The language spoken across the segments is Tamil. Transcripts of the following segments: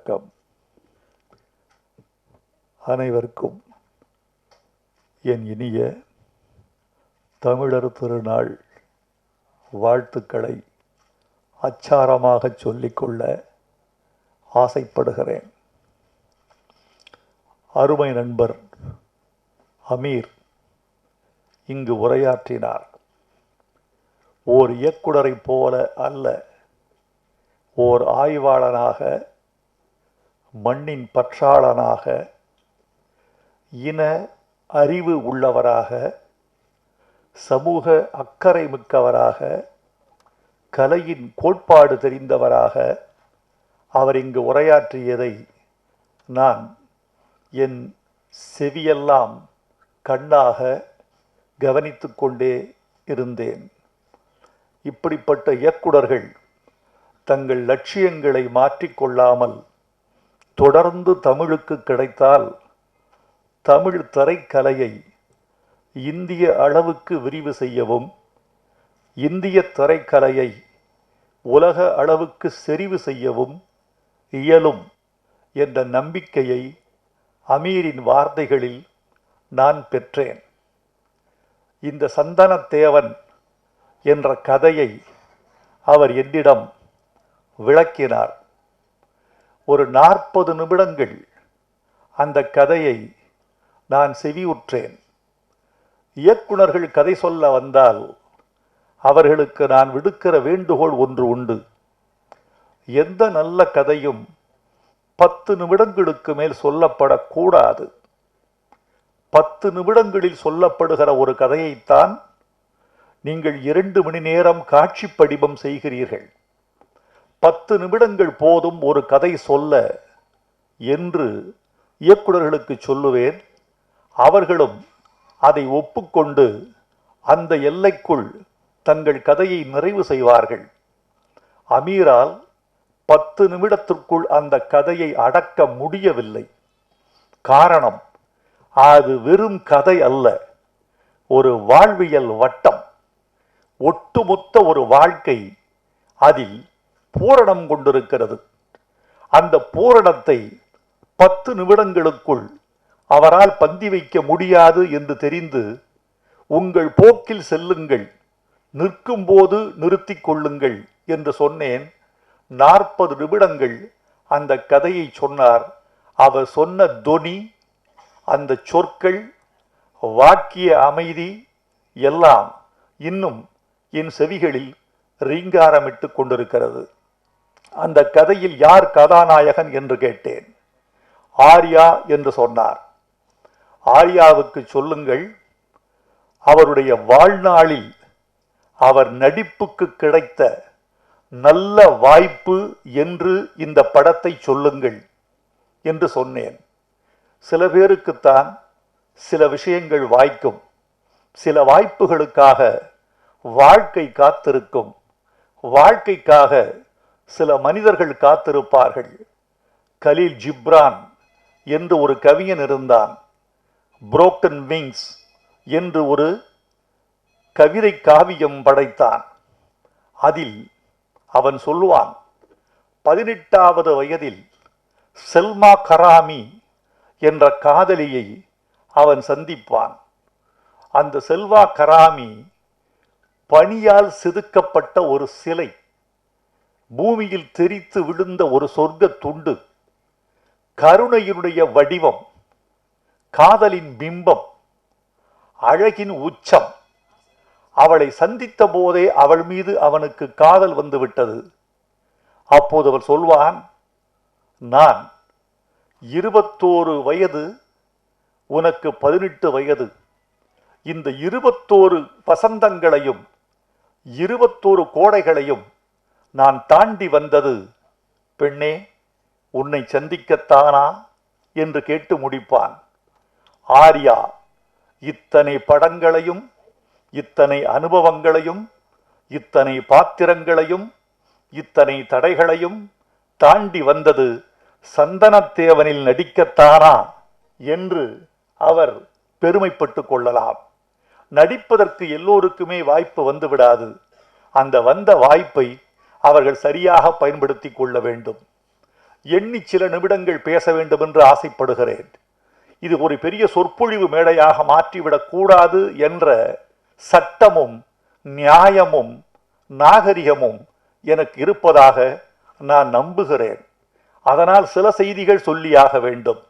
வணக்கம். அனைவருக்கும் என் இனிய தமிழர் திருநாள் வாழ்த்துக்களை அச்சாரமாக சொல்லிக்கொள்ள ஆசைப்படுகிறேன். அருமை நண்பர் அமீர் இங்கு உரையாற்றினார். ஓர் இயக்குனரை போல அல்ல, ஓர் ஆய்வாளனாக, மண்ணின் பற்றாளனாக, இன அறிவு உள்ளவராக, சமூக அக்கறை மிக்கவராக, கலையின் கோட்பாடு தெரிந்தவராக அவர் இங்கு உரையாற்றியதை நான் என் செவியெல்லாம் கண்ணாக கவனித்து கொண்டே இருந்தேன். இப்படிப்பட்ட இயக்குனர்கள் தங்கள் லட்சியங்களை மாற்றிக்கொள்ளாமல் தொடர்ந்து தமிழுக்கு கிடைத்தால் தமிழ் திரைக்கலையை இந்திய அளவுக்கு விரிவு செய்யவும், இந்திய திரைக்கலையை உலக அளவுக்கு செறிவு செய்யவும் இயலும் என்ற நம்பிக்கையை அமீரின் வார்த்தைகளில் நான் பெற்றேன். இந்த சந்தனத்தேவன் என்ற கதையை அவர் என்னிடம் விளக்கினார். ஒரு 40 நிமிடங்கள் அந்த கதையை நான் செவியுற்றேன். இயக்குனர்கள் கதை சொல்ல வந்தால் அவர்களுக்கு நான் விடுக்கிற வேண்டுகோள் ஒன்று உண்டு. எந்த நல்ல கதையும் 10 நிமிடங்களுக்கு மேல் சொல்லப்படக்கூடாது. 10 நிமிடங்களில் சொல்லப்படுகிற ஒரு கதையைத்தான் நீங்கள் 2 மணி நேரம் காட்சி படிவம் செய்கிறீர்கள். 10 நிமிடங்கள் போதும் ஒரு கதை சொல்ல என்று இயக்குனர்களுக்கு சொல்லுவேன். அவர்களும் அதை ஒப்புக்கொண்டு அந்த எல்லைக்குள் தங்கள் கதையை நிறைவு செய்வார்கள். அமீரால் 10 நிமிடத்திற்குள் அந்த கதையை அடக்க முடியவில்லை. காரணம், அது வெறும் கதை அல்ல, ஒரு வாழ்வியல் வட்டம். ஒட்டுமொத்த ஒரு வாழ்க்கை அதில் பூரணம் கொண்டிருக்கிறது. அந்த பூரணத்தை 10 நிமிடங்களுக்குள் அவரால் பந்தி வைக்க முடியாது என்று தெரிந்து, உங்கள் போக்கில் செல்லுங்கள், நிற்கும் போது நிறுத்தி கொள்ளுங்கள் என்று சொன்னேன். 40 நிமிடங்கள் அந்த கதையை சொன்னார். அவர் சொன்ன தொனி, அந்த சொற்கள், வாக்கிய அமைதி எல்லாம் இன்னும் என் செவிகளில் ரீங்காரமிட்டு கொண்டிருக்கிறது. அந்த கதையில் யார் கதாநாயகன் என்று கேட்டேன். ஆர்யா என்று சொன்னார். ஆர்யாவுக்கு சொல்லுங்கள், அவருடைய வாழ்நாளில் அவர் நடிப்புக்கு கிடைத்த நல்ல வாய்ப்பு என்று இந்த படத்தை சொல்லுங்கள் என்று சொன்னேன். சில பேருக்குத்தான் சில விஷயங்கள் வாய்க்கும். சில வாய்ப்புகளுக்காக வாழ்க்கை காத்திருக்கும். வாழ்க்கைக்காக சில மனிதர்கள் காத்திருப்பார்கள். கலீல் ஜிப்ரான் என்று ஒரு கவிஞன் இருந்தான். புரோக்கன் விங்ஸ் என்று ஒரு கவிதை காவியம் படைத்தான். அதில் அவன் சொல்லுவான், 18வது வயதில் செல்மா கராமி என்ற காதலியை அவன் சந்திப்பான். அந்த செல்வா கராமி பனியால் செதுக்கப்பட்ட ஒரு சிலை, பூமியில் தெரித்து விழுந்த ஒரு சொர்க்க துண்டு, கருணையினுடைய வடிவம், காதலின் பிம்பம், அழகின் உச்சம். அவளை சந்தித்த போதே அவள் மீது அவனுக்கு காதல் வந்துவிட்டது. அப்போது அவள் சொல்வான், நான் 21 வயது, உனக்கு 18 வயது. இந்த 21 வசந்தங்களையும் 21 கோடைகளையும் நான் தாண்டி வந்தது பெண்ணே உன்னை சந்திக்கத்தானா என்று கேட்டு முடிப்பான். ஆர்யா இத்தனை படங்களையும், இத்தனை அனுபவங்களையும், இத்தனை பாத்திரங்களையும், இத்தனை தடைகளையும் தாண்டி வந்தது சந்தனத்தேவனில் நடிக்கத்தானா என்று அவர் பெருமைப்பட்டு கொள்ளலாம். நடிப்பதற்கு எல்லோருக்குமே வாய்ப்பு வந்துவிடாது. அந்த வந்த வாய்ப்பை அவர்கள் சரியாக பயன்படுத்தி கொள்ள வேண்டும். எண்ணி சில நிமிடங்கள் பேச வேண்டும் என்று ஆசைப்படுகிறேன். இது ஒரு பெரிய சொற்பொழிவு மேடையாக மாற்றிவிடக் கூடாது என்ற சட்டமும் நியாயமும் நாகரிகமும் எனக்கு இருப்பதாக நான் நம்புகிறேன். அதனால் சில செய்திகள் சொல்லியாக வேண்டும்.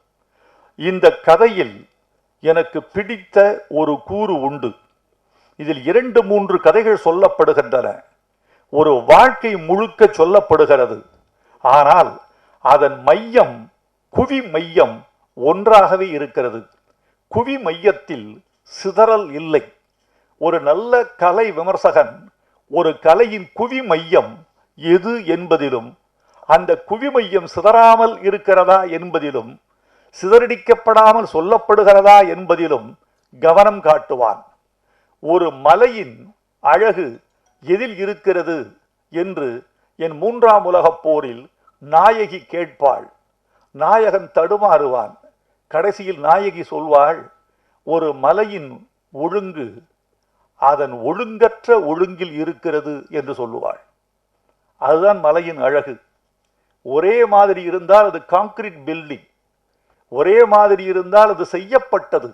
இந்த கதையில் எனக்கு பிடித்த ஒரு கூறு உண்டு. இதில் 2-3 கதைகள் சொல்லப்படுகின்றன. ஒரு வாழ்க்கை முழுக்க சொல்லப்படுகிறது. ஆனால் அதன் மையம், குவி மையம் ஒன்றாகவே இருக்கிறது. குவி மையத்தில் சிதறல் இல்லை. ஒரு நல்ல கலை விமர்சகன் ஒரு கலையின் குவி மையம் எது என்பதிலும், அந்த குவி மையம் சிதறாமல் இருக்கிறதா என்பதிலும், சிதறடிக்கப்படாமல் சொல்லப்படுகிறதா என்பதிலும் கவனம் காட்டுவான். ஒரு மலையின் அழகு எதில் இருக்கிறது என்று என் 3ஆம் உலகப் போரில் நாயகி கேட்பாள். நாயகன் தடுமாறுவான். கடைசியில் நாயகி சொல்வாள், ஒரு மலையின் ஒழுங்கு அதன் ஒழுங்கற்ற ஒழுங்கில் இருக்கிறது என்று சொல்லுவாள். அதுதான் மலையின் அழகு. ஒரே மாதிரி இருந்தால் அது கான்கிரீட் பில்டிங். ஒரே மாதிரி இருந்தால் அது செய்யப்பட்டது.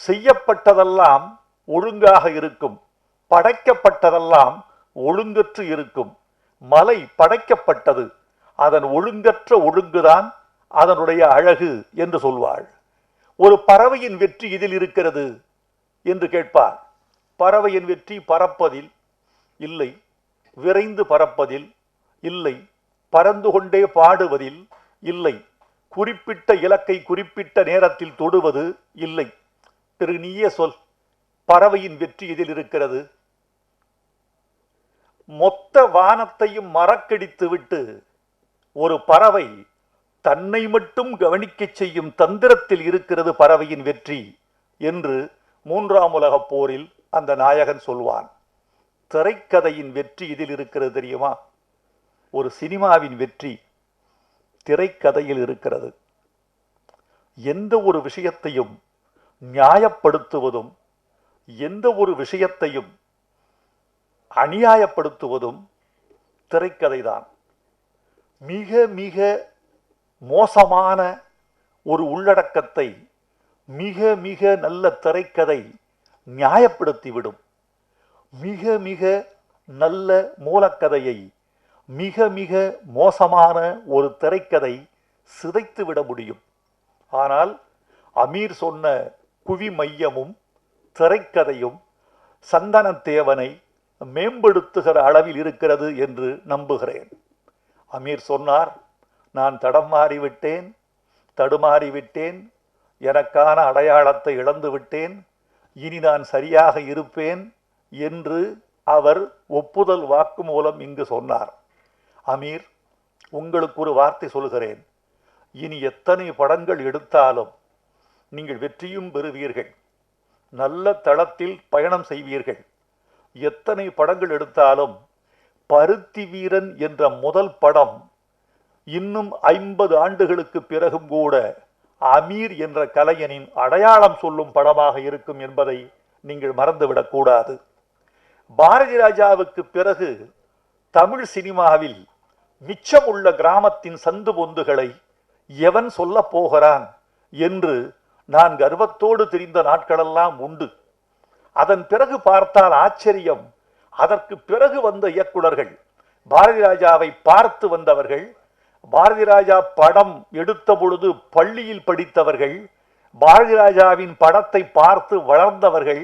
செய்யப்பட்டதெல்லாம் ஒழுங்காக இருக்கும். படைக்கப்பட்டதெல்லாம் ஒழுங்கற்று இருக்கும். மலை படைக்கப்பட்டது. அதன் ஒழுங்கற்ற ஒழுங்குதான் அதனுடைய அழகு என்று சொல்வாள். ஒரு பறவையின் வெற்றி இதில் இருக்கிறது என்று கேட்பார். பறவையின் வெற்றி பறப்பதில் இல்லை, விரைந்து பறப்பதில் இல்லை, பறந்து கொண்டே பாடுவதில் இல்லை, குறிப்பிட்ட இலக்கை குறிப்பிட்ட நேரத்தில் தொடுவது இல்லை. பிறகு நீயே சொல், பறவையின் வெற்றி இதில் இருக்கிறது. மொத்த வானத்தையும் மறக்கடித்து விட்டு ஒரு பறவை தன்னை மட்டும் கவனிக்க செய்யும் தந்திரத்தில் இருக்கிறது பறவையின் வெற்றி என்று 3ஆம் உலகப் போரில் அந்த நாயகன் சொல்வான். திரைக்கதையின் வெற்றி இதில் இருக்கிறது தெரியுமா? ஒரு சினிமாவின் வெற்றி திரைக்கதையில் இருக்கிறது. எந்த ஒரு விஷயத்தையும் நியாயப்படுத்துவதும் எந்த ஒரு விஷயத்தையும் அநியாயப்படுத்துவதும் திரைக்கதைதான். மிக மிக மோசமான ஒரு உள்ளடக்கத்தை மிக மிக நல்ல திரைக்கதை நியாயப்படுத்திவிடும். மிக மிக நல்ல மூலக்கதையை மிக மிக மோசமான ஒரு திரைக்கதை சிதைத்து விட முடியும். ஆனால் அமீர் சொன்ன குவி மையமும் திரைக்கதையும் சந்தனத்தேவனை மேம்படுத்துகிற அளவில் இருக்கிறது என்று நம்புகிறேன். அமீர் சொன்னார், நான் தடுமாறிவிட்டேன், எனக்கான அடையாளத்தை இழந்து விட்டேன், இனி நான் சரியாக இருப்பேன் என்று அவர் ஒப்புதல் வாக்கு மூலம் இங்கு சொன்னார். அமீர், உங்களுக்கு ஒரு வார்த்தை சொல்கிறேன். இனி எத்தனை படங்கள் எடுத்தாலும் நீங்கள் வெற்றியும் பெறுவீர்கள், நல்ல தளத்தில் பயணம் செய்வீர்கள். எத்தனை படங்கள் எடுத்தாலும் பருத்தி வீரன் என்ற முதல் படம் இன்னும் 50 ஆண்டுகளுக்கு பிறகும் கூட அமீர் என்ற கலைஞனின் அடையாளம் சொல்லும் படமாக இருக்கும் என்பதை நீங்கள் மறந்துவிடக் கூடாது. பாரதி ராஜாவுக்கு பிறகு தமிழ் சினிமாவில் மிச்சமுள்ள கிராமத்தின் சந்து பொந்துகளை எவன் சொல்ல போகிறான் என்று நான் கர்வத்தோடு தெரிந்த நாட்களெல்லாம் உண்டு. அதன் பிறகு பார்த்தால் ஆச்சரியம். அதற்கு பிறகு வந்த இயக்குனர்கள், பாரதி ராஜாவை பார்த்து வந்தவர்கள், பாரதி ராஜா படம் எடுத்த பொழுது பள்ளியில் படித்தவர்கள், பாரதி ராஜாவின் படத்தை பார்த்து வளர்ந்தவர்கள்,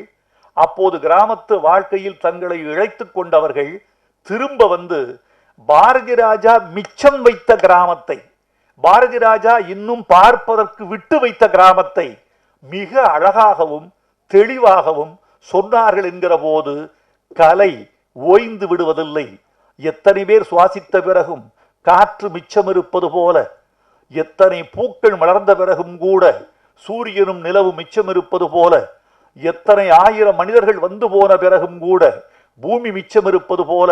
அப்போது கிராமத்து வாழ்க்கையில் தங்களை இழைத்துக் கொண்டவர்கள் திரும்ப வந்து பாரதி ராஜா மிச்சம் வைத்த கிராமத்தை, பாரதி ராஜா இன்னும் பார்ப்பதற்கு விட்டு வைத்த கிராமத்தை மிக அழகாகவும் தெளிவாகவும் சொன்னார்கள் என்கிற போது கலை ஓய்ந்து விடுவதில்லை. எத்தனை பேர் சுவாசித்த பிறகும் காற்று மிச்சம் இருப்பது போல, எத்தனை பூக்கள் மலர்ந்த பிறகும் கூட சூரியனும் நிலவும் மிச்சம் இருப்பது போல, எத்தனை ஆயிரம் மனிதர்கள் வந்து போன பிறகும் கூட பூமி மிச்சம் இருப்பது போல,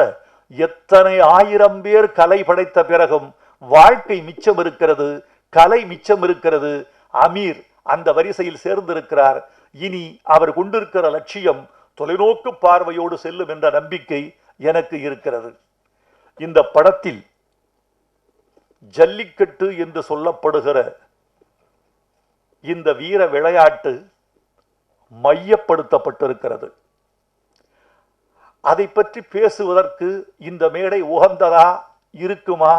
எத்தனை ஆயிரம் பேர் கலை படைத்த பிறகும் வாழ்க்கை மிச்சம் இருக்கிறது, கலை மிச்சம் இருக்கிறது. அமீர் அந்த வரிசையில் சேர்ந்திருக்கிறார். இனி அவர் கொண்டிருக்கிற லட்சியம் தொலைநோக்கு பார்வையோடு செல்லும் என்ற நம்பிக்கை எனக்கு இருக்கிறது. இந்த படத்தில் ஜல்லிக்கட்டு என்று சொல்லப்படுகிற இந்த வீர விளையாட்டு மையப்படுத்தப்பட்டிருக்கிறது. அதை பற்றி பேசுவதற்கு இந்த மேடை உகந்ததா இருக்குமா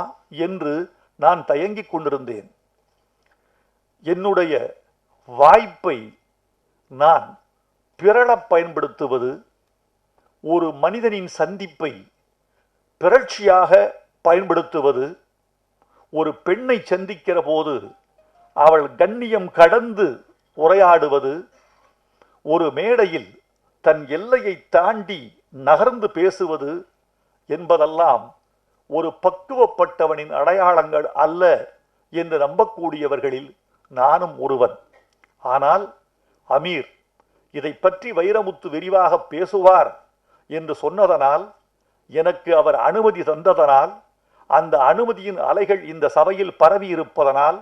என்று நான் தயங்கிக் கொண்டிருந்தேன். என்னுடைய வாய்ப்பை நான் பிறழப் பயன்படுத்துவது, ஒரு மனிதனின் சந்திப்பை பிறழ்ச்சியாக பயன்படுத்துவது, ஒரு பெண்ணை சந்திக்கிற போது அவள் கண்ணியம் கடந்து உரையாடுவது, ஒரு மேடையில் தன் எல்லையை தாண்டி நகர்ந்து பேசுவது என்பதெல்லாம் ஒரு பக்குவப்பட்டவனின் அடையாளங்கள் அல்ல என்று நம்பக்கூடியவர்களில் நானும் ஒருவன். ஆனால் அமீர் இதை பற்றி வைரமுத்து விரிவாக பேசுவார் என்று சொன்னதனால், எனக்கு அவர் அனுமதி தந்ததனால், அந்த அனுமதியின் அலைகள் இந்த சபையில் பரவி இருப்பதனால்,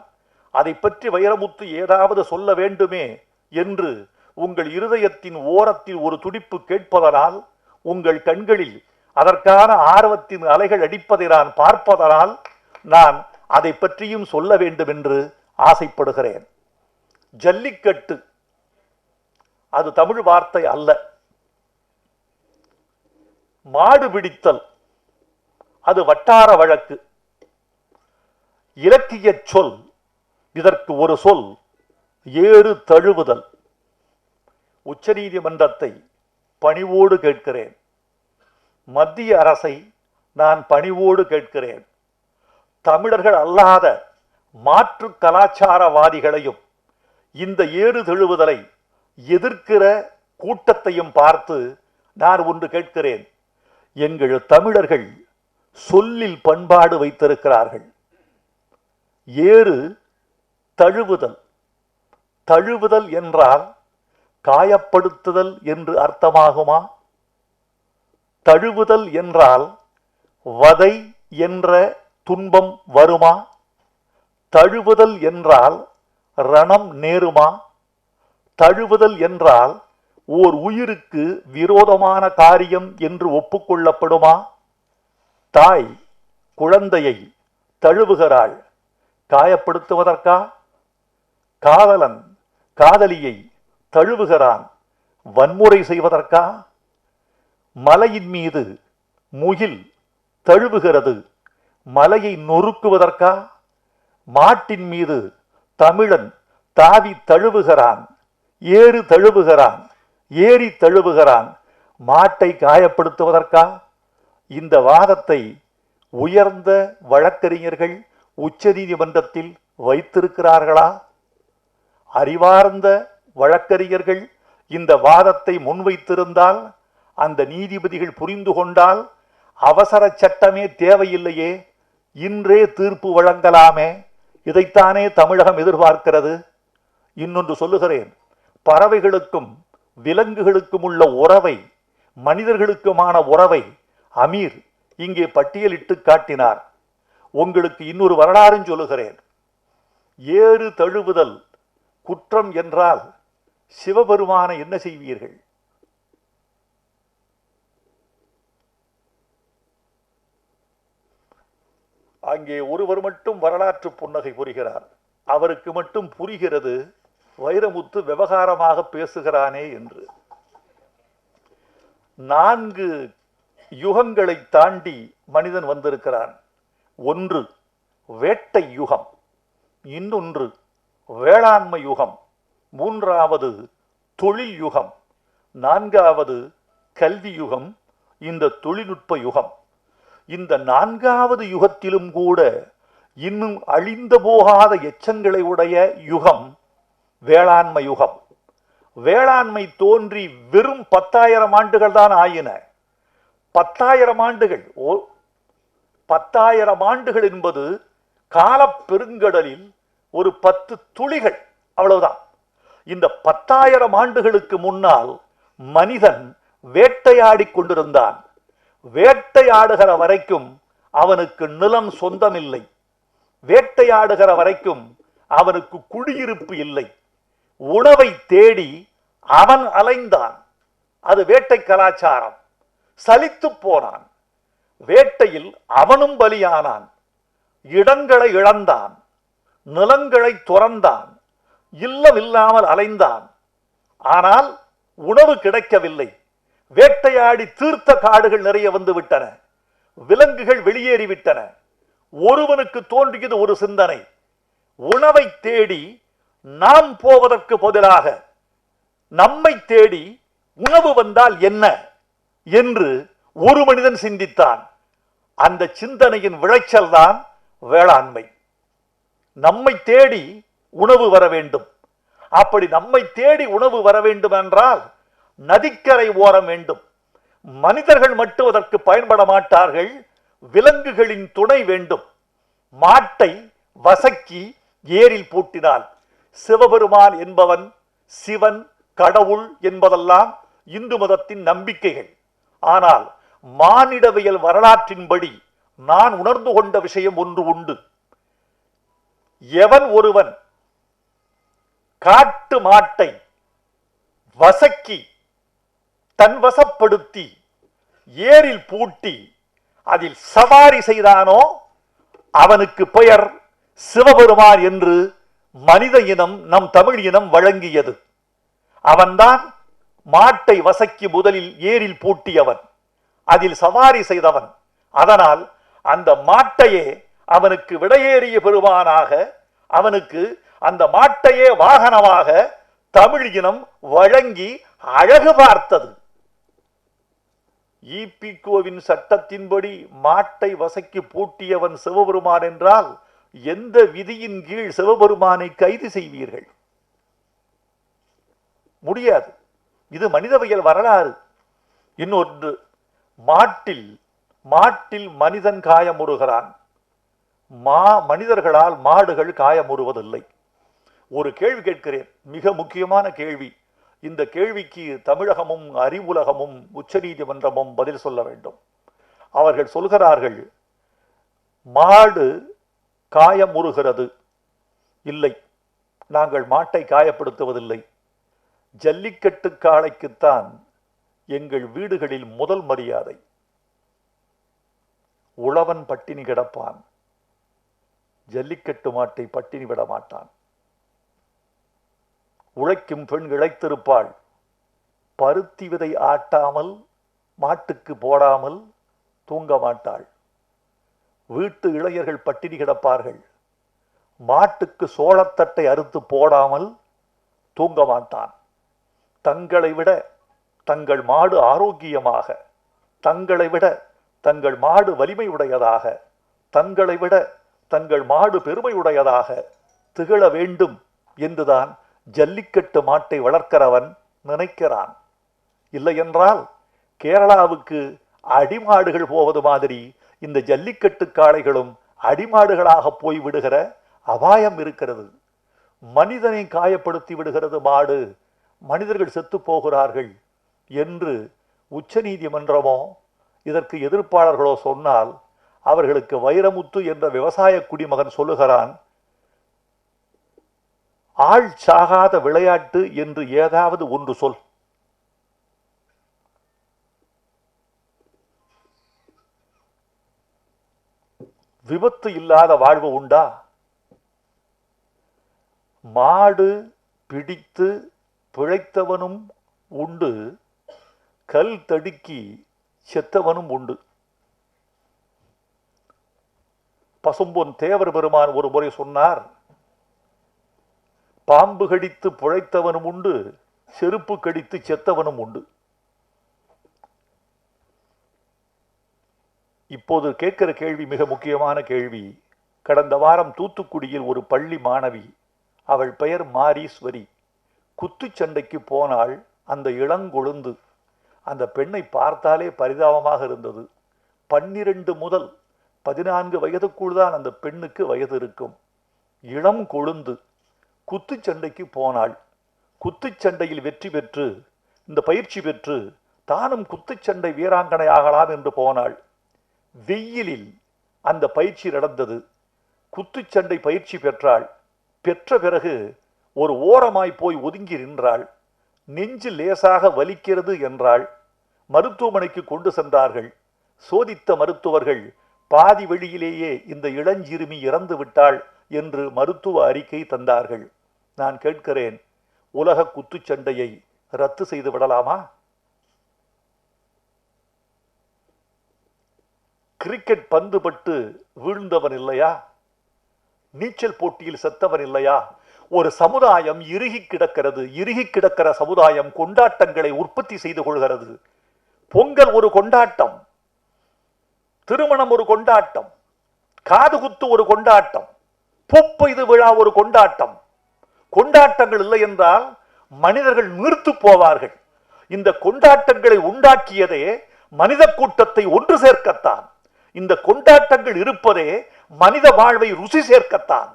அதை பற்றி வைரமுத்து ஏதாவது சொல்ல வேண்டுமே என்று உங்கள் இருதயத்தின் ஓரத்தில் ஒரு துடிப்பு கேட்பதனால், உங்கள் கண்களில் அதற்கான ஆர்வத்தின் அலைகள் அடிப்பதை நான் பார்ப்பதனால், நான் அதை பற்றியும் சொல்ல வேண்டும் என்று ஆசைப்படுகிறேன். ஜல்லிக்கட்டு அது தமிழ் வார்த்தை அல்ல. மாடு பிடித்தல் அது வட்டார வழக்கு. இலக்கிய சொல் இதற்கு ஒரு சொல் ஏறு தழுவுதல். உச்சநீதிமன்றத்தை பணிவோடு கேட்கிறேன், மத்திய அரசை நான் பணிவோடு கேட்கிறேன், தமிழர்கள் அல்லாத மாற்று கலாச்சாரவாதிகளையும் இந்த ஏறு தழுவுதலை எதிர்க்கிற கூட்டத்தையும் பார்த்து நான் ஒன்று கேட்கிறேன். எங்கள் தமிழர்கள் சொல்லில் பண்பாடு வைத்திருக்கிறார்கள். ஏறு தழுவுதல், தழுவுதல் என்றால் காயப்படுத்துதல் என்று அர்த்தமாகுமா? தழுவுதல் என்றால் வதை என்ற துன்பம் வருமா? தழுவுதல் என்றால் ரணம் நேருமா? தழுவுதல் என்றால் ஓர் உயிருக்கு விரோதமான காரியம் என்று ஒப்புக்கொள்ளப்படுமா? தாய் குழந்தையை தழுவுகிறாள், காயப்படுத்துவதற்கா? காதலன் காதலியை தழுவுகிறான், வன்முறை செய்வதற்கா? மலையின் மீது முகில் தழுவுகிறது, மலையை நொறுக்குவதற்கா? மாட்டின் மீது தமிழன் தாவி தழுவுகிறான், ஏறு தழுவுகிறான், ஏறி தழுவுகிறான், மாட்டை காயப்படுத்துவதற்கா? இந்த வாதத்தை உயர்ந்த வழக்கறிஞர்கள் உச்ச நீதிமன்றத்தில் வைத்திருக்கிறார்களா? அறிவார்ந்த வழக்கறிஞர்கள் இந்த வாதத்தை முன்வைத்திருந்தால், அந்த நீதிபதிகள் புரிந்து கொண்டால், அவசர சட்டமே தேவையில்லையே, இன்றே தீர்ப்பு வழங்கலாமே. இதைத்தானே தமிழகம் எதிர்பார்க்கிறது. இன்னொன்று சொல்லுகிறேன், பறவைகளுக்கும் விலங்குகளுக்கும் உள்ள உறவை, மனிதர்களுக்குமான உறவை அமீர் இங்கே பட்டியலிட்டு காட்டினார். உங்களுக்கு இன்னொரு வரலாறும் சொல்லுகிறேன். ஏறு தழுவுதல் குற்றம் என்றால் சிவபெருமான என்ன செய்வீர்கள்? அங்கே ஒருவர் மட்டும் வரலாற்று புன்னகை புரிகிறார். அவருக்கு மட்டும் புரிகிறது வைரமுத்து விவகாரமாக பேசுகிறானே என்று. 4 யுகங்களை தாண்டி மனிதன் வந்திருக்கிறான். ஒன்று வேட்டை யுகம், இன்னொன்று வேளாண்மை யுகம், மூன்றாவது தொழில் யுகம், 4வது கல்வி யுகம், இந்த தொழில்நுட்ப யுகம். இந்த 4வது யுகத்திலும் கூட இன்னும் அழிந்த போகாத எச்சங்களை உடைய யுகம் வேளாண்மை யுகம். வேளாண்மை தோன்றி வெறும் 10,000 ஆண்டுகள் தான் ஆயின. 10,000 ஆண்டுகள், 10,000 ஆண்டுகள் என்பது கால பெருங்கடலில் ஒரு 10 துளிகள், அவ்வளவுதான். இந்த 10,000 ஆண்டுகளுக்கு முன்னால் மனிதன் வேட்டையாடி கொண்டிருந்தான். வேட்டையாடுகிற வரைக்கும் அவனுக்கு நிலம் சொந்தமில்லை. வேட்டையாடுகிற வரைக்கும் அவனுக்கு குடியிருப்பு இல்லை. உணவை தேடி அவன் அலைந்தான். அது வேட்டை கலாச்சாரம். சலித்து போனான். வேட்டையில் அவனும் பலியானான். இடங்களை இழந்தான், நிலங்களை துறந்தான், இல்லம் இல்லாமல் அலைந்தான். ஆனால் உணவு கிடைக்கவில்லை. வேட்டையாடி தீர்த்த காடுகள் நிறைய வந்து விட்டன. விலங்குகள் வெளியேறிவிட்டன. ஒருவனுக்கு தோன்றியது ஒரு சிந்தனை. உணவை தேடி நாம் போவதற்கு பதிலாக நம்மை தேடி உணவு வந்தால் என்ன என்று ஒரு மனிதன் சிந்தித்தான். அந்த சிந்தனையின் விளைச்சல் தான் வேளாண்மை. நம்மை தேடி உணவு வர வேண்டும். அப்படி நம்மை தேடி உணவு வர வேண்டும் என்றால் நதிக்கரை ஓரம் வேண்டும். மனிதர்கள் மட்டும் அதற்கு பயன்பட மாட்டார்கள். விலங்குகளின் துணை வேண்டும். மாட்டை வசக்கி ஏரில் பூட்டினான். சிவபெருமான் என்பவன் சிவன், கடவுள் என்பதெல்லாம் இந்து மதத்தின் நம்பிக்கைகள். ஆனால் மானிடவியல் வரலாற்றின்படி நான் உணர்ந்து கொண்ட விஷயம் ஒன்று உண்டு. எவன் ஒருவன் காட்டு மாட்டை வசக்கி தன் வசப்படுத்தி ஏரில் பூட்டி அதில் சவாரி செய்தானோ அவனுக்கு பெயர் சிவபெருமான் என்று மனித இனம், நம் தமிழ் இனம் வழங்கியது. அவன்தான் மாட்டை வசக்கி முதலில் ஏரில் பூட்டியவன், அதில் சவாரி செய்தவன். அதனால் அந்த மாட்டையே அவனுக்கு விடையேறிய பெருமானாக, அவனுக்கு அந்த மாட்டையே வாகனமாக தமிழ் இனம் வழங்கி அழகு பார்த்தது. ஈபிகோவின் சட்டத்தின்படி மாட்டை வசக்கி பூட்டியவன் சிவபெருமான் என்றால் எந்த விதியின் கீழ் சிவபெருமானை கைது செய்வீர்கள்? முடியாது. இது மனிதவியல் வரலாறு. இன்னொன்று, மாட்டில் மனிதன் காயமுறுகிறான். மனிதர்களால் மாடுகள் காயமுறுவதில்லை. ஒரு கேள்வி கேட்கிறேன், மிக முக்கியமான கேள்வி. இந்த கேள்விக்கு தமிழகமும் அறிவுலகமும் உச்சநீதிமன்றமும் பதில் சொல்ல வேண்டும். அவர்கள் சொல்கிறார்கள், மாடு காயமுறுகிறது. இல்லை, நாங்கள் மாட்டை காயப்படுத்துவதில்லை. ஜல்லிக்கட்டு காளைக்குத்தான் எங்கள் வீடுகளில் முதல் மரியாதை. உழவன் பட்டினி கிடப்பான், ஜல்லிக்கட்டு மாட்டை பட்டினி விட மாட்டான். உழைக்கும் பெண் இழைத்திருப்பாள். பருத்தி விதை ஆட்டாமல் மாட்டுக்கு போடாமல் தூங்க மாட்டாள். வீட்டு இளைஞர்கள் பட்டினி கிடப்பார்கள். மாட்டுக்கு சோளத்தட்டை அறுத்து போடாமல் தூங்க மாட்டான். தங்களை விட தங்கள் மாடு ஆரோக்கியமாக, தங்களை விட தங்கள் மாடு வலிமை உடையதாக, தங்களை விட தங்கள் மாடு பெருமை உடையதாக திகழ வேண்டும் என்றுதான் ஜல்லிக்கட்டு மாட்டை வளர்க்கிறவன் நினைக்கிறான். இல்லை என்றால் கேரளாவுக்கு அடிமாடுகள் போவது மாதிரி இந்த ஜல்லிக்கட்டு காளைகளும் அடிமாடுகளாக போய் விடுகிற அபாயம் இருக்கிறது. மனிதனை காயப்படுத்தி விடுகிறது மாடு, மனிதர்கள் செத்து போகிறார்கள் என்று உச்சநீதிமன்றமோ இதற்கு எதிர்ப்பாளர்களோ சொன்னால் அவர்களுக்கு வைரமுத்து என்ற விவசாய குடிமகன் சொல்லுகிறான், ஆள் சாகாத விளையாட்டு என்று ஏதாவது ஒன்று சொல். விபத்து இல்லாத வாழ்வு உண்டா? மாடு பிடித்து பிழைத்தவனும் உண்டு, கல் தடுக்கி செத்தவனும் உண்டு. பசும்பொன் தேவர் பெருமான் ஒரு முறை சொன்னார், பாம்பு கடித்து பிழைத்தவனும் உண்டு, செருப்பு கடித்து செத்தவனும் உண்டு. இப்போது கேட்கிற கேள்வி மிக முக்கியமான கேள்வி. கடந்த வாரம் தூத்துக்குடியில் ஒரு பள்ளி மாணவி, அவள் பெயர் மாரீஸ்வரி, குத்துச்சண்டைக்கு போனாள். அந்த இளங்கொழுந்து, அந்த பெண்ணை பார்த்தாலே பரிதாபமாக இருந்தது. 12 முதல் 14 வயதுக்குள் தான் அந்த பெண்ணுக்கு வயது இருக்கும். இளம் கொழுந்து குத்துச்சண்டைக்கு போனாள். குத்துச்சண்டையில் வெற்றி பெற்று, இந்த பயிற்சி பெற்று தானும் குத்துச்சண்டை வீராங்கனை ஆகலாம் என்று போனாள். வெயிலில் அந்த பயிற்சி நடந்தது. குத்துச்சண்டை பயிற்சி பெற்றாள். பெற்ற பிறகு ஒரு ஓரமாய் போய் ஒதுங்கி நின்றாள். நெஞ்சு லேசாக வலிக்கிறது என்றாள். மருத்துவமனைக்கு கொண்டு சென்றார்கள். சோதித்த மருத்துவர்கள் பாதி வழியிலேயே இந்த இளஞ்சிறுமி இறந்து விட்டாள் என்று மருத்துவ அறிக்கை தந்தார்கள். நான் கேட்கிறேன், உலக குத்துச்சண்டையை ரத்து செய்து விடலாமா? கிரிக்கெட் பந்து பட்டு வீழ்ந்தவன் இல்லையா? நீச்சல் போட்டியில் செத்தவன் இல்லையா? ஒரு சமுதாயம் இறுகி கிடக்கிறது. இறுகி கிடக்கிற சமுதாயம் கொண்டாட்டங்களை உற்பத்தி செய்து கொள்கிறது. பொங்கல் ஒரு கொண்டாட்டம், திருமணம் ஒரு கொண்டாட்டம், காதுகுத்து ஒரு கொண்டாட்டம், பூப்பெய்து விழா ஒரு கொண்டாட்டம். கொண்டாட்டங்கள் இல்லை என்றால் மனிதர்கள் நீர்த்து போவார்கள். இந்த கொண்டாட்டங்களை உண்டாக்கியதே மனித கூட்டத்தை ஒன்று சேர்க்கத்தான். இந்த கொண்டாட்டங்கள் இருப்பதே மனித வாழ்வை ருசி சேர்க்கத்தான்.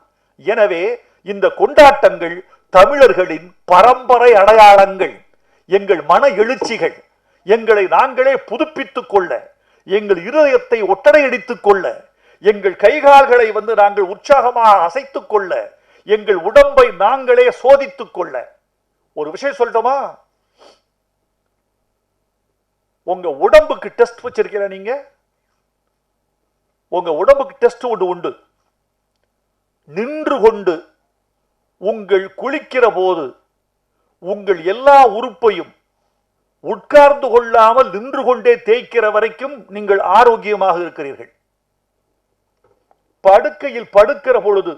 எனவே இந்த கொண்டாட்டங்கள் தமிழர்களின் பரம்பரை அடையாளங்கள், எங்கள் மன எழுச்சிகள், எங்களை நாங்களே புதுப்பித்துக் கொள்ள, எங்கள் இருதயத்தை ஒட்டடையடித்துக் கொள்ள, எங்கள் கைகால்களை நாங்கள் உற்சாகமாக அசைத்துக் கொள்ள, எங்கள் உடம்பை நாங்களே சோதித்துக் கொள்ள. ஒரு விஷயம் சொல்லட்டுமா? உங்க உடம்புக்கு டெஸ்ட் வச்சிருக்கிற நீங்க, உங்க உடம்புக்கு டெஸ்ட் ஒன்று உண்டு. நின்று கொண்டு உங்கள் குளிக்கிற போது உங்கள் எல்லா உறுப்பையும் உட்கார்ந்து கொள்ளாமல் நின்று கொண்டே தேய்க்கிற வரைக்கும் நீங்கள் ஆரோக்கியமாக இருக்கிறீர்கள். படுக்கையில் படுக்கிற பொழுது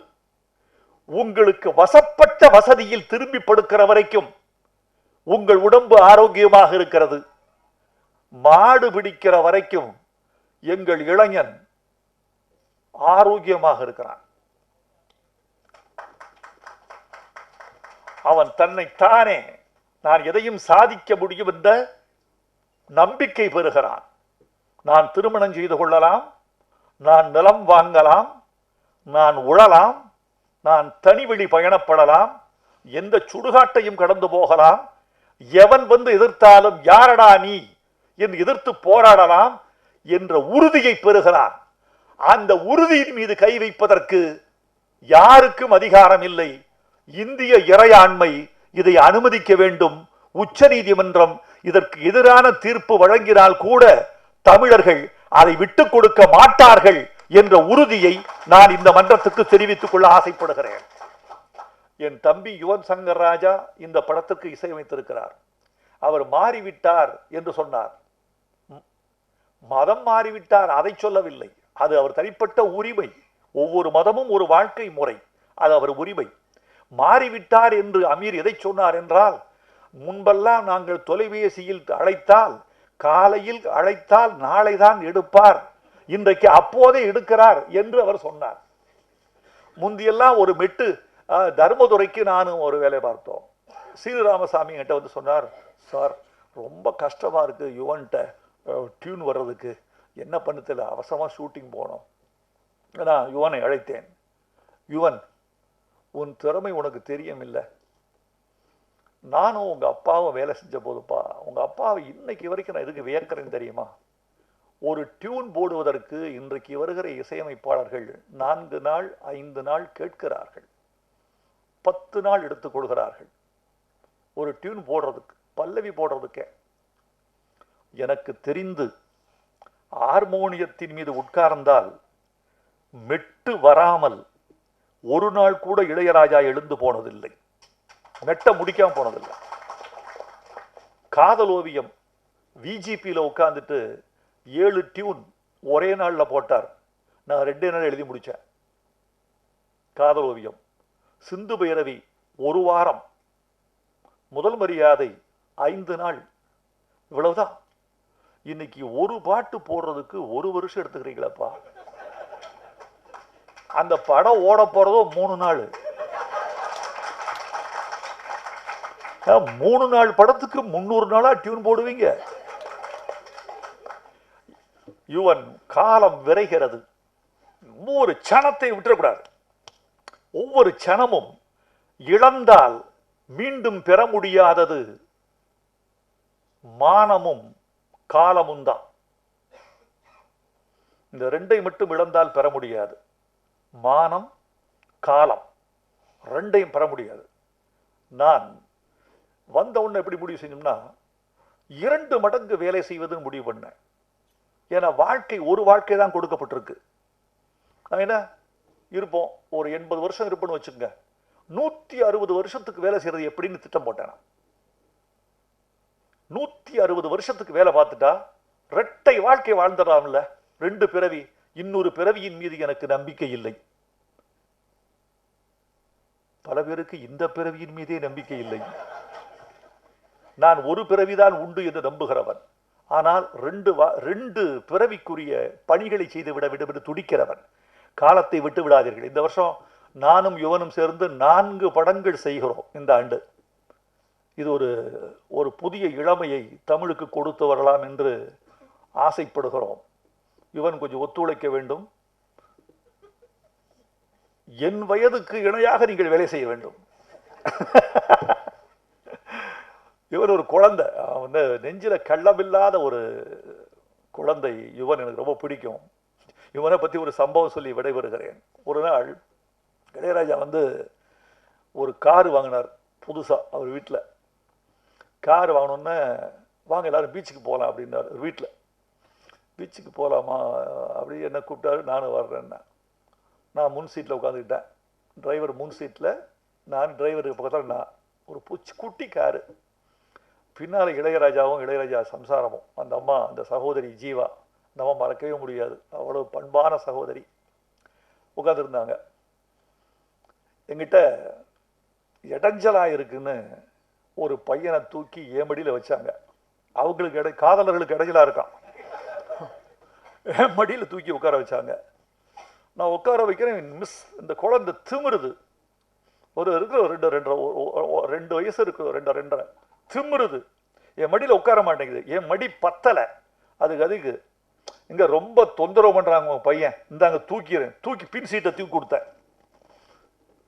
உங்களுக்கு வசப்பட்ட வசதியில் திரும்பி படுக்கிற வரைக்கும் உங்கள் உடம்பு ஆரோக்கியமாக இருக்கிறது. மாடு பிடிக்கிற வரைக்கும் எங்கள் இளைஞன் ஆரோக்கியமாக இருக்கிறான். அவன் தன்னைத்தானே நான் எதையும் சாதிக்க முடியும் என்ற நம்பிக்கை பெறுகிறான். நான் திருமணம் செய்து கொள்ளலாம், நான் நிலம் வாங்கலாம், நான் உழலாம், நான் தனிவெளி பயணப்படலாம், எந்த சுடுகாட்டையும் கடந்து போகலாம், எவன் எதிர்த்தாலும் யாரடா நீ என்று எதிர்த்து போராடலாம் என்ற உறுதியை பெறுகிறான். அந்த உறுதியின் மீது கை வைப்பதற்கு யாருக்கும் அதிகாரம் இல்லை. இந்திய இறையாண்மை இதை அனுமதிக்க வேண்டும். உச்ச நீதிமன்றம் இதற்கு எதிரான தீர்ப்பு வழங்கினால் கூட தமிழர்கள் அதை விட்டுக் கொடுக்க மாட்டார்கள் என்ற உறுதியை நான் இந்த மன்றத்துக்கு தெரிவித்துக் கொள்ள ஆசைப்படுகிறேன். என் தம்பி யுவன் சங்கர் ராஜா இந்த படத்திற்கு இசையமைத்திருக்கிறார். அவர் மாறிவிட்டார் என்று சொன்னார். மதம் மாறிவிட்டார் அதை சொல்லவில்லை. அது அவர் தனிப்பட்ட உரிமை. ஒவ்வொரு மதமும் ஒரு வாழ்க்கை முறை, அது அவர் உரிமை. மாறிவிட்டார் என்று அமீர் எதை சொன்னார் என்றால், முன்பெல்லாம் நாங்கள் தொலைபேசியில் அழைத்தால், காலையில் அழைத்தால் நாளைதான் எடுப்பார், இன்றைக்கு அப்போதே எடுக்கிறார் என்று அவர் சொன்னார். முந்தியெல்லாம் ஒரு மெட்டு தர்மதுரைக்கு நானும் ஒரு வேலை பார்த்தோம். ஸ்ரீராமசாமி கிட்ட சொன்னார், சார் ரொம்ப கஷ்டமா இருக்கு யுவன்கிட்ட டியூன் வர்றதுக்கு, என்ன பண்ணதில்லை, அவசரமா ஷூட்டிங் போனோம். நான் யுவனை அழைத்தேன். யுவன், உன் திறமை உனக்கு தெரியும் இல்லை, நானும் உங்க அப்பாவும் வேலை செஞ்ச போதுப்பா, உங்க அப்பாவை இன்னைக்கு வரைக்கும் நான் எதுக்கு வியக்கிறேன்னு தெரியுமா? ஒரு டியூன் போடுவதற்கு இன்றைக்கு வருகிற இசையமைப்பாளர்கள் 4 நாள் 5 நாள் கேட்கிறார்கள், 10 நாள் எடுத்துக்கொள்கிறார்கள் ஒரு டியூன் போடுறதுக்கு, பல்லவி போடுறதுக்கே. எனக்கு தெரிந்து ஹார்மோனியத்தின் மீது உட்கார்ந்தால் மெட்டு வராமல் ஒரு நாள் கூட இளையராஜா எழுந்து போனதில்லை, மெட்ட முடிக்காம போனதில்லை. காதல் ஓவியம் விஜிபியில் உட்கார்ந்துட்டு 7 டியூன் ஒரே நாளில் போட்டார். நான் 2 நாள் எழுதி முடித்தேன். காதல் ஓவியம். சிந்து பைரவி 1 வாரம், முதல் மரியாதை 5 நாள், இவ்வளவுதான். இன்னைக்கு ஒரு பாட்டு போடுறதுக்கு 1 வருஷம் எடுத்துக்கிறீங்களப்பா. அந்த படம் ஓட போறதோ 3 நாள். 3 நாள் படத்துக்கு 300 நாளா டியூன் போடுவீங்க. யுவன், காலம் விரைகிறது, ஒவ்வொரு சனத்தை விட்டுறக்கூடாது. ஒவ்வொரு சனமும் இழந்தால் மீண்டும் பெற முடியாதது மானமும் காலமும் தான். இந்த 2ஐ மட்டும் இழந்தால் பெற முடியாது. மானம், காலம் 2ஐயும் பெற முடியாது. நான் வந்த உடனே எப்படி முடிவு செஞ்சோம்னா, 2 மடங்கு வேலை செய்வதுன்னு முடிவு பண்ணேன். ஏன்னா வாழ்க்கை ஒரு வாழ்க்கை தான் கொடுக்கப்பட்டிருக்கு. என்ன இருப்போம், ஒரு 80 வருஷம் இருப்போம்னு வச்சுக்கோங்க. 160 வருஷத்துக்கு வேலை செய்யறது எப்படின்னு திட்டம் போட்டேன். 160 வருஷத்துக்கு வேலை பார்த்துட்டா 2 வாழ்க்கை வாழ்ந்துடலாம்ல. 2 பிறவி, இன்னொரு பிறவியின் மீது எனக்கு நம்பிக்கை இல்லை. பல பேருக்கு இந்த பிறவியின் மீதே நம்பிக்கை இல்லை. நான் ஒரு பிறவிதான் உண்டு என்று நம்புகிறவன். ஆனால் 2 பிறவிக்குரிய பணிகளை செய்து விட துடிக்கிறவன். காலத்தை விட்டு விடாதீர்கள். இந்த வருஷம் நானும் யுவனும் சேர்ந்து 4 படங்கள் செய்கிறோம் இந்த ஆண்டு. இது ஒரு புதிய இளமையை தமிழுக்கு கொடுத்து வரலாம் என்று ஆசைப்படுகிறோம். யுவன் கொஞ்சம் ஒத்துழைக்க வேண்டும். என் வயதுக்கு இணையாக நீங்கள் வேலை செய்ய வேண்டும். இவன் ஒரு குழந்தை, வந்து நெஞ்சில கள்ளமில்லாத ஒரு குழந்தை. யுவன் எனக்கு ரொம்ப பிடிக்கும். இவனை பற்றி ஒரு சம்பவம் சொல்லி விடைபெறுகிறேன். ஒரு நாள் இளையராஜா வந்து ஒரு கார் வாங்கினார் புதுசாக. அவர் வீட்டில் கார் வாங்கினோன்னே, வாங்க எல்லாரும் பீச்சுக்கு போகலாம் அப்படின்னாரு. வீட்டில் பீச்சுக்கு போகலாமா அப்படி என்ன கூப்பிட்டாரு. நானும் வர்றேன்னா, நான் முன் சீட்டில் உட்காந்துக்கிட்டேன். டிரைவர் முன் சீட்டில், நான் டிரைவருக்கு பக்கத்தில். நான் ஒரு குட்டி காரு. பின்னால் இளையராஜாவும் இளையராஜா சம்சாரமும், அந்த அம்மா, அந்த சகோதரி ஜீவா, நம்ம மறக்கவே முடியாது. அவ்வளோ பண்பான சகோதரி உட்காந்துருந்தாங்க. எங்கிட்ட இடைஞ்சலாக இருக்குன்னு ஒரு பையனை தூக்கி ஏமடியில் வச்சாங்க. அவங்களுக்கு காதலர்களுக்கு இடைஞ்சலாக இருக்கான். மடியில் தூக்கி உட்கார வச்சாங்க. நான் உட்கார வைக்கிறேன். மிஸ், இந்த குழந்தை திமிருது. இருக்கிற 2 வயசு இருக்கு, 2.5 திமிருது. என் மடியில் உட்கார மாட்டேங்குது. என் மடி பத்தலை. அதுக்கு இங்க ரொம்ப தொந்தரவு பண்றாங்க பையன். இந்தாங்க தூக்கிறேன். தூக்கி பின் சீட்டை தூக்கி கொடுத்தேன்.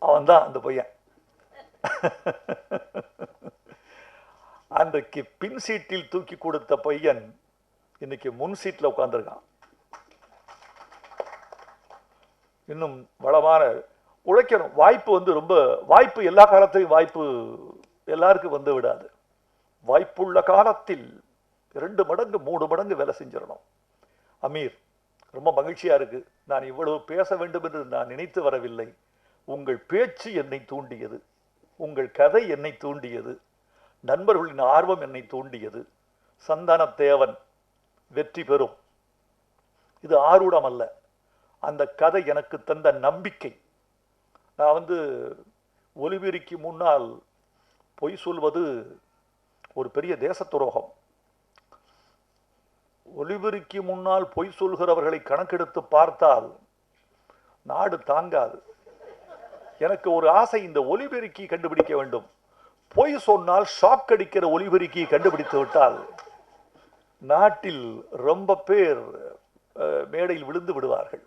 அவன் தான் அந்த பையன். அன்றைக்கு பின் சீட்டில் தூக்கி கொடுத்த பையன் இன்னைக்கு முன் சீட்டில் உட்கார்ந்துருக்கான். இன்னும் வளமான உழைக்கணும். வாய்ப்பு ரொம்ப வாய்ப்பு எல்லா காலத்தையும் வாய்ப்பு எல்லாருக்கும் வந்து விடாது. வாய்ப்புள்ள காலத்தில் 2 மடங்கு 3 மடங்கு வேலை செஞ்சிடணும். அமீர், ரொம்ப மகிழ்ச்சியா இருக்கு. நான் இவ்வளவு பேச வேண்டும் என்று நான் நினைத்து வரவில்லை. உங்கள் பேச்சு என்னை தூண்டியது, உங்கள் கதை என்னை தூண்டியது, நண்பர்களின் ஆர்வம் என்னை தூண்டியது. சந்தானத்தேவன் வெற்றி பெறும், இது ஆரூடம் அல்ல. அந்த கதை எனக்கு தந்த நம்பிக்கை. நான் ஒலிபெருக்கி முன்னால் பொய் சொல்வது ஒரு பெரிய தேச துரோகம். ஒலிபெருக்கி முன்னால் பொய் சொல்கிறவர்களை கணக்கெடுத்து பார்த்தால் நாடு தாங்காது. எனக்கு ஒரு ஆசை, இந்த ஒலிபெருக்கி கண்டுபிடிக்க வேண்டும். பொய் சொன்னால் ஷாக் அடிக்கிற ஒலிபெருக்கியை கண்டுபிடித்து விட்டால் நாட்டில் ரொம்ப பேர் மேடையில் விழுந்து விடுவார்கள்.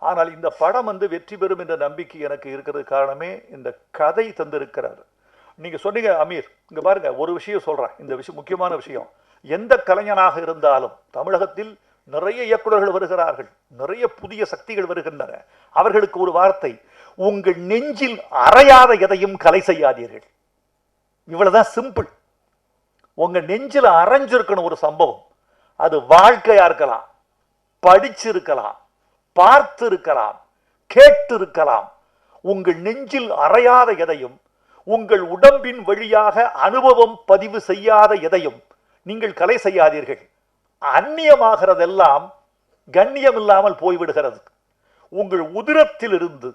ஆனால் இந்த படம் வெற்றி பெறும் என்ற நம்பிக்கை எனக்கு இருக்கிறது. காரணமே இந்த கதை தந்திருக்கிறார். நீங்க சொன்னீங்க அமீர், இங்க பாருங்க, ஒரு விஷயம் சொல்றேன். இந்த விஷயம் முக்கியமான விஷயம். எந்த கலைஞனாக இருந்தாலும் தமிழகத்தில் நிறைய இயக்குநர்கள் வருகிறார்கள், நிறைய புதிய சக்திகள் வருகின்றன. அவர்களுக்கு ஒரு வார்த்தை, உங்கள் நெஞ்சில் அறையாத எதையும் கலை செய்யாதீர்கள். இவ்வளவுதான் சிம்பிள். உங்க நெஞ்சில் அரைஞ்சிருக்கணும் ஒரு சம்பவம். அது வாழ்க்கையா இருக்கலாம், படிச்சிருக்கலாம், பார்த்து இருக்கலாம், கேட்டு இருக்கலாம். உங்கள் நெஞ்சில் அறையாத எதையும், உங்கள் உடம்பின் வழியாக அனுபவம் பதிவு செய்யாத எதையும் நீங்கள் கலை செய்யாதீர்கள். அந்நியமாகிறதெல்லாம் கண்ணியம் இல்லாமல் போய்விடுகிறது. உங்கள் உதிரத்திலிருந்து,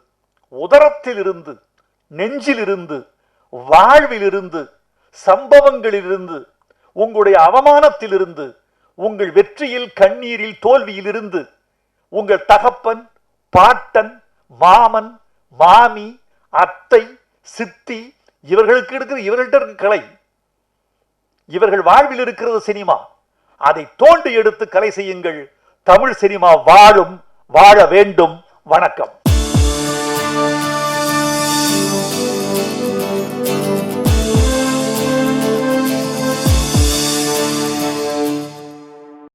உதரத்திலிருந்து, நெஞ்சிலிருந்து, வாழ்விலிருந்து, சம்பவங்களிலிருந்து, உங்களுடைய அவமானத்திலிருந்து, உங்கள் வெற்றியில், கண்ணீரில், தோல்வியிலிருந்து, உங்கள் தகப்பன், பாட்டன், மாமன், மாமி, அத்தை, சித்தி, இவர்களுக்கு இவர்கள்ட்ட இருக்கு கலை. இவர்கள் வாழ்வில் இருக்கிறது சினிமா. அதை தோண்டி எடுத்து கலை செய்யுங்கள். தமிழ் சினிமா வாழும், வாழ வேண்டும். வணக்கம்.